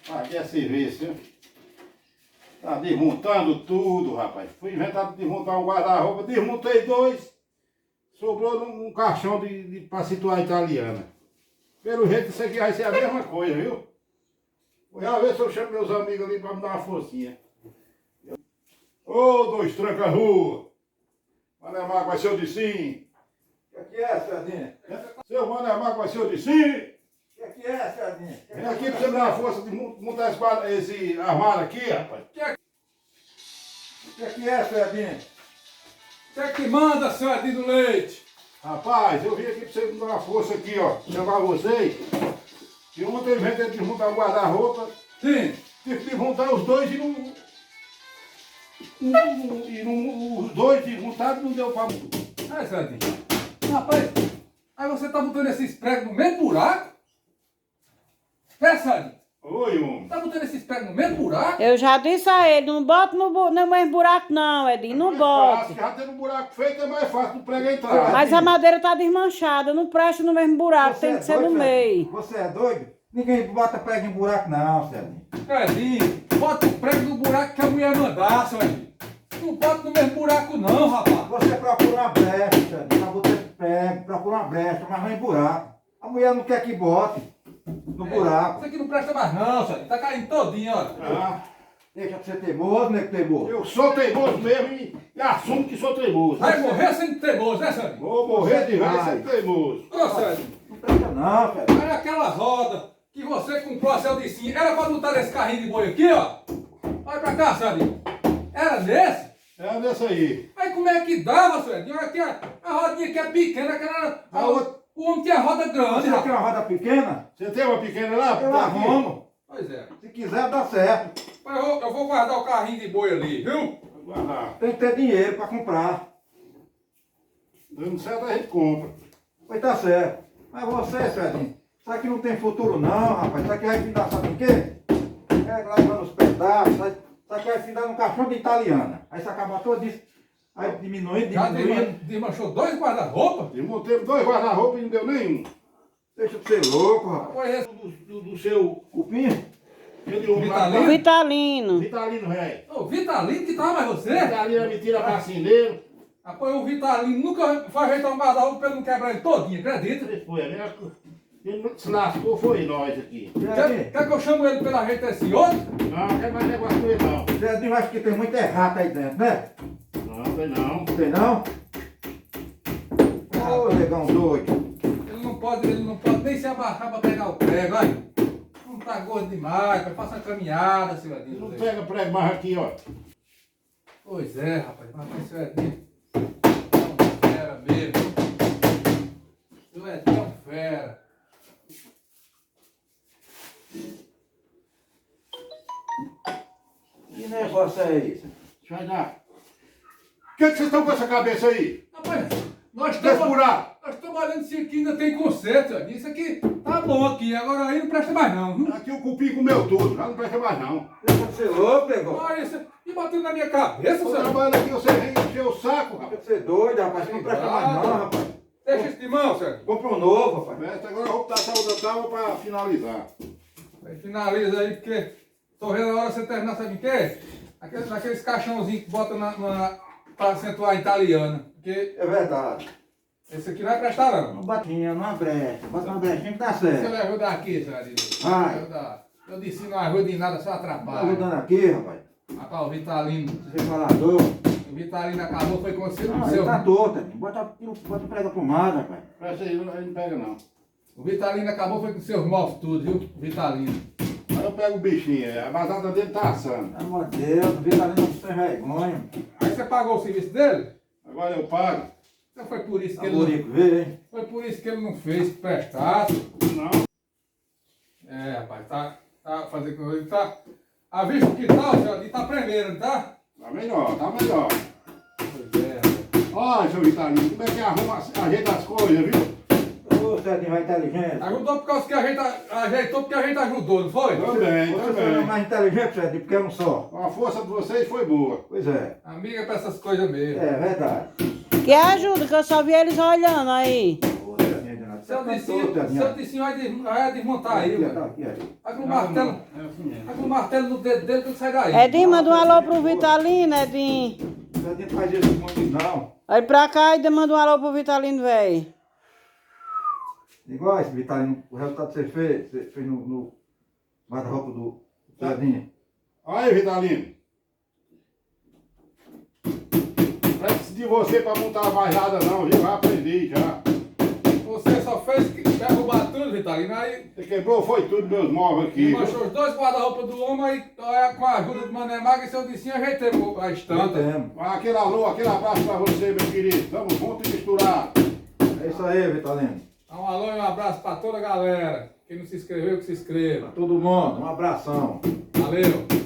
Aqui é serviço, viu? Tá desmontando tudo, rapaz. Fui inventado de desmontar um guarda-roupa, desmontei dois. Sobrou um caixão pra situar a italiana. Pelo jeito isso aqui vai ser a mesma coisa, viu? Vou já ver se eu chamo meus amigos ali pra me dar uma forcinha. Ô, dois tranca-rua. Mané Marco vai ser o de sim. O que é, Sardinha? Seu Mané Marco vai ser o de sim. O que é, Sardinha? Vem aqui pra você me dar uma força de montar esse armário aqui, rapaz. O que é, Sardinha? Você é que manda, Sardinha do Leite. Rapaz, eu vim aqui pra você me dar uma força aqui, ó. Chamar vocês. E ontem eu inventei de desmontar o guarda-roupa. Sim. Tive que desmontar os dois e os dois desmontados não deu pra... Aí, Sardinha. Rapaz, aí você tá botando esses pregos no mesmo buraco? É, Sardinha? Oi, homem. Tá botando esses pregos no mesmo buraco? Eu já disse a ele, não bota no mesmo buraco não, Edinho, não bote. Já tendo um buraco feito, é mais fácil do prego entrar. Mas a madeira tá desmanchada, não presta no mesmo buraco, tem que ser no meio. Você é doido? Ninguém bota prego em buraco não, Sardinha. Sardinha, bota o prego no buraco que a mulher mandar, Sardinha. Não bota no mesmo buraco não, rapaz. Você procura uma brecha, Sardinha, pra botar esse prego, procura uma brecha, mas não em buraco. A mulher não quer que bote no buraco. Isso aqui não presta mais não, Sardinha. Tá caindo todinho, olha. Ah, Deixa de ser teimoso, né, que teimoso? eu sou teimoso mesmo e assumo que sou teimoso. Vai morrer sendo teimoso, né, Sardinha? Vou morrer de vez sendo teimoso. Ô, Sardinha. Não presta não, Sardinha. Olha aquela roda que você comprou a céu de sim. Era pra botar nesse carrinho de boi aqui, ó. Olha pra cá, Sardinha. Era nesse? É dessa aí. Aí como é que dava, Sardinha? Olha aqui, a rodinha que é pequena, o homem tem a roda grande, Você quer rapaz. uma roda pequena? Você tem uma pequena lá? Eu Tá aqui. arrumo. Pois é. Se quiser, dá certo. Mas eu vou guardar o carrinho de boi ali, viu? Vou guardar. Tem que ter dinheiro pra comprar. Dando certo a gente compra. Pois tá certo. Mas você, Sardinha, isso aqui não tem futuro não, rapaz. Isso aqui vai findar, sabe em quê? É lá nos pedaços. Isso aqui vai findar num caixão de italiana. Aí você acaba todo isso. Aí diminuindo, Já diminuindo. desmanchou 2 guarda-roupa? Desmontei dois guarda-roupa e não deu nenhum. Deixa de ser louco, rapaz. Pois é. Do seu Cupim? aquele homem lá. Vitalino? Vitalino. Vitalino, velho. O Vitalino que tá mais você? Vitalino me tira marceneiro. Rapaz, o Vitalino nunca foi ajeitar um guarda-roupa pra ele não quebrar ele todinho, acredita? Ele foi, a mesma Quem se lascou foi nós aqui. Quer que eu chamo ele pra ajeitar esse outro? Não, não quer mais negócio com ele não. Zezinho, acho que tem muita errata aí dentro, né? Não, tem não. Tem não? Ô, negão doido. Ele não pode nem se abaixar pra pegar o prego, olha. Não tá gordo demais, pai. Faça uma caminhada, seu Ele Edinho. não pega prego mais aqui, ó. Pois é, rapaz. Mas seu Edinho é um fera mesmo. Seu Edinho é um fera. Que negócio é esse? Deixa eu dar. O que vocês estão com essa cabeça aí? Rapaz, nós Quer estamos furar? olhando se aqui ainda tem conserto, seu Edinho. Isso aqui tá bom aqui, agora aí não presta mais não, viu? Aqui o cupim comeu tudo, já não presta mais não. Deixa de ser louco, negão. Olha, e bateu na minha cabeça, Eu seu Edinho. trabalho aqui, você vem encher o saco, Deixa rapaz. de ser doido, rapaz. Não presta mais não, rapaz. Deixa esse de mão, seu Edinho. Compra um novo, rapaz. Mestre, agora eu vou botar a outra tábua pra finalizar. Aí finaliza aí, porque tô vendo a hora de você terminar, sabe o quê? Aqueles caixãozinhos que bota pra acentuar a italiana. Porque É verdade. esse aqui não vai prestar não. Uma batinha, numa brecha. Bota uma brechinha que dá Você certo. vai ajudar aqui, seu Adilho. Vai. Eu disse não ajuda em nada, só Tá atrapalha. ajudando aqui, rapaz. Rapaz, o Vitalino. Você falador. O Vitalino acabou, foi com o seu. Não, ele tá torto, amigo. Bota o prego pomada, rapaz. Presta aí, ele não pega não. O Vitalino acabou, foi com seus mofos tudo, viu? O Vitalino. Aí eu pego o bichinho, a vazada dele tá assando. Pelo amor de Deus, o Vitalino não tem vergonha. Aí você pagou o serviço dele? Agora eu pago. Então foi por isso Tá que ele não, bonito, vê, hein? foi por isso que ele não fez que prestasse. Não. É, rapaz, tá fazendo com ele, tá. A visto que tá, seu Adilho, tá primeiro, não tá? Tá melhor, tá melhor. Pois é, rapaz. Olha, seu Vitalino, como é que ajeita as coisas, viu? Ô, Zezinho, vai inteligente. Ajudou por causa que ajeitou porque a gente ajudou, não foi? Também, Você foi também. mais inteligente, Zezinho, porque eu não sou. A força de vocês foi boa. Pois é. Amiga pra essas coisas mesmo. É verdade. Que ajuda, que eu só vi eles olhando aí. Ô, Zezinho, Seu Tá Ticinho, todo, Zezinho. seu Ticinho vai desmontar aí, Aqui, velho. aqui, aqui. Vai com o martelo. É assim mesmo. Vai com o martelo no dedo dele que ele sai daí. Edinho, manda um alô pro Vitalino, Edinho. Zezinho faz isso muito não. Olha pra cá e manda um alô pro Vitalino, velho. Igual esse Vitalino, o resultado que você fez no guarda-roupa do Zezinho. Aí, Vitalino. Não preciso de você pra montar mais nada não, viu? Já aprendi já. Você só fez derrubar tudo, Vitalino. Aí Você quebrou, foi tudo meus móveis aqui. viu? manchou os dois guarda-roupa do homem, aí com a ajuda do Mané Maga e seu Ticinho ajeitemos a estanta. Temos. Aquele alô, aquele abraço pra você, meu querido. Tamo junto e misturado. É isso aí, Vitalino. Dá um alô e um abraço pra toda a galera. Quem não se inscreveu, que se inscreva. Pra todo mundo, um abração. Valeu!